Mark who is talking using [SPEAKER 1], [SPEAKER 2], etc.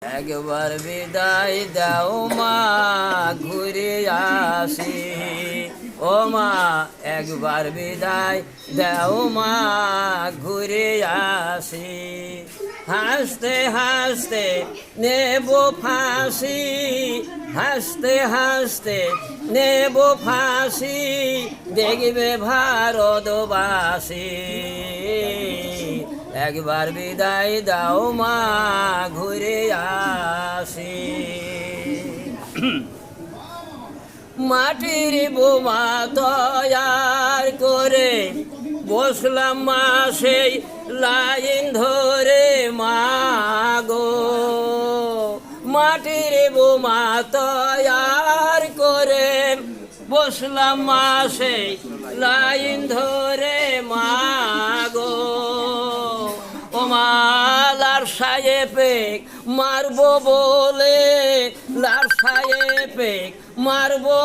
[SPEAKER 1] একবার বিদায় দাও মা, ঘুরে আসি। ও মা, একবার বিদায় দাও মা, ঘুরে আসি। হাসতে হাসতে নেব ফাঁসি, হাসতে হাসতে নেব ফাঁসি, দেখবে ভারতবাসী। একবার বিদায় দাও মা, ঘুরে আসি। মাটির বোমা তৈয়ার করে বসলাম মা সেই লাইন ধরে মাগো। মাটির বোমা তৈয়ার করে বসলাম মা সেই লাইন ধরে মাগো। ও মা, লার সাহেবেক মারবো বলে, লার সাহেবেক মারবো